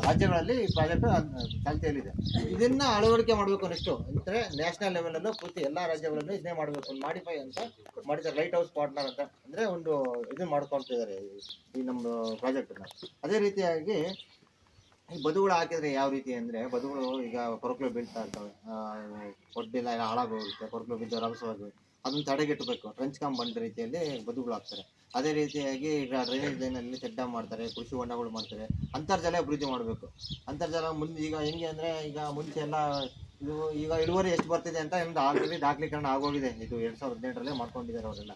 ರಾಜ್ಯಗಳಲ್ಲಿ ಈ ಪ್ರಾಜೆಕ್ಟ್ ಚಾಲ್ತಿಯಲ್ಲಿದೆ. ಇದನ್ನ ಅಳವಡಿಕೆ ಮಾಡಬೇಕು ನೆಕ್ಸ್ಟ್ ಅಂದರೆ ನ್ಯಾಷನಲ್ ಲೆವೆಲಲ್ಲೂ ಪೂರ್ತಿ ಎಲ್ಲ ರಾಜ್ಯಗಳಲ್ಲೂ ಇದನ್ನೇ ಮಾಡಬೇಕು. ಒಂದು ಮಾಡಿಫೈ ಅಂತ ಮಾಡಿದ್ದಾರೆ, ಲೈಟ್ ಹೌಸ್ ಪಾರ್ಟ್ನರ್ ಅಂತ, ಅಂದರೆ ಒಂದು ಇದನ್ನು ಮಾಡ್ಕೊಳ್ತಿದ್ದಾರೆ ಈ ನಮ್ಮ ಪ್ರಾಜೆಕ್ಟನ್ನ. ಅದೇ ರೀತಿಯಾಗಿ ಈ ಬದುಗಳು ಹಾಕಿದ್ರೆ ಯಾವ ರೀತಿ ಅಂದರೆ, ಬದುಗಳು ಈಗ ಕೊರಕಲು ಬೀಳ್ತಾ ಇರ್ತವೆ, ಒಡ್ಡೆಲ್ಲ ಹಾಳಾಗೋಗುತ್ತೆ, ಕೊರಕಲು ಬಿದ್ದು ರಭಸವಾಗಿ ಅದನ್ನು ತಡೆಗಟ್ಟಬೇಕು. ಟ್ರೆಂಚ್ ಕಾಂಪೌಂಡ್ ರೀತಿಯಲ್ಲಿ ಬದುಗಳು ಹಾಕ್ತಾರೆ. ಅದೇ ರೀತಿಯಾಗಿ ಈಗ ಡ್ರೈನೇಜ್ ಲೈನಲ್ಲಿ ಚೆಕ್ ಮಾಡ್ತಾರೆ, ಕೃಷಿ ಹೊಂಡಗಳು ಮಾಡ್ತಾರೆ. ಅಂತರ್ಜಲ ಅಭಿವೃದ್ಧಿ ಮಾಡಬೇಕು. ಅಂತರ್ಜಲ ಮುಂದೆ ಈಗ ಹೆಂಗೆ ಅಂದರೆ, ಈಗ ಮುಂಚೆ ಎಲ್ಲ ಇದು ಈಗ ಇಳುವರಿ ಎಷ್ಟು ಬರ್ತಿದೆ ಅಂತ ಒಂದು ಆಲ್ರೆಡಿ ದಾಖಲೀಕರಣ ಆಗೋಗಿದೆ. ಇದು 2018ರಲ್ಲೇ ಮಾಡ್ಕೊಂಡಿದ್ದಾರೆ ಅವರೆಲ್ಲ.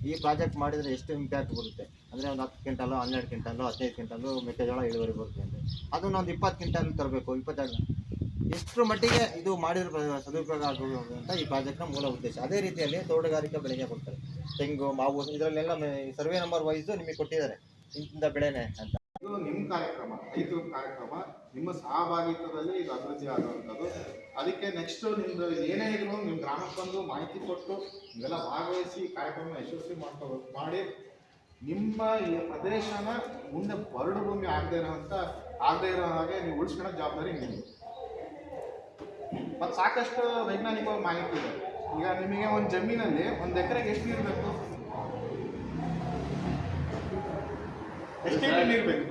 ಈ ಪ್ರಾಜೆಕ್ಟ್ ಮಾಡಿದರೆ ಎಷ್ಟು ಇಂಪ್ಯಾಕ್ಟ್ ಬರುತ್ತೆ ಅಂದರೆ, ಒಂದು 10 ಕ್ವಿಂಟಲು 12 ಕ್ವಿಂಟಲು 15 ಕ್ವಿಂಟಲು ಮೆಕ್ಕೆಜೋಳ ಇಳುವರಿ ಬರುತ್ತೆ ಅಂದರೆ, ಅದನ್ನು ಒಂದು 20 ಕ್ವಿಂಟಲ್ ತರಬೇಕು. 22 ಇಷ್ಟರ ಮಟ್ಟಿಗೆ ಇದು ಮಾಡಿರೋ ಸದುಪಯೋಗ ಆಗುವುದು ಅಂತ ಈ ಪ್ರಾಜೆಕ್ಟ್ನ ಮೂಲ ಉದ್ದೇಶ. ಅದೇ ರೀತಿಯಲ್ಲಿ ತೋಟಗಾರಿಕಾ ಬೆಳೆಗೆ ಕೊಡ್ತಾರೆ, ತೆಂಗು, ಮಾವು, ಇದರಲ್ಲೆಲ್ಲ ಸರ್ವೆ ನಂಬರ್ ವೈಸ್ ನಿಮಗೆ ಕೊಟ್ಟಿದ್ದಾರೆ ಇಂಥ ಬೆಳೆನೆ ಅಂತ. ಇದು ನಿಮ್ಮ ಕಾರ್ಯಕ್ರಮ, ರೈತರ ಕಾರ್ಯಕ್ರಮ, ನಿಮ್ಮ ಸಹಭಾಗಿತ್ವದಲ್ಲಿ ಇದು ಅಭಿವೃದ್ಧಿ ಆಗುವಂಥದ್ದು. ಅದಕ್ಕೆ ನೆಕ್ಸ್ಟ್ ನಿಮ್ಮದು ಏನೇ ಇದ್ರು ನಿಮ್ಮ ಗ್ರಾಮಕ್ಕೆ ಬಂದು ಮಾಹಿತಿ ಕೊಟ್ಟು ಇವೆಲ್ಲ ಭಾಗವಹಿಸಿ ಕಾರ್ಯಕ್ರಮ ಯಶಸ್ವಿ ಮಾಡಿ ನಿಮ್ಮ ಈ ಪ್ರದೇಶನ ಮುಂದೆ ಬರಡು ಭೂಮಿ ಆಗದೇ ಇರೋ ಹಾಗೆ ನೀವು ಉಳಿಸ್ಕೊಳ್ಳೋ ಜವಾಬ್ದಾರಿ ನಿಮ್ಮದು. ಮತ್ತು ಸಾಕಷ್ಟು ವೈಜ್ಞಾನಿಕವಾಗಿ ಮಾಹಿತಿ ಇದೆ. ಈಗ ನಿಮಗೆ ಒಂದು ಜಮೀನಲ್ಲಿ 1 ಎಕರೆಗೆ ಎಷ್ಟು ನೀರು ಬೇಕು? ಎಷ್ಟು ನೀರು ಬೇಕು?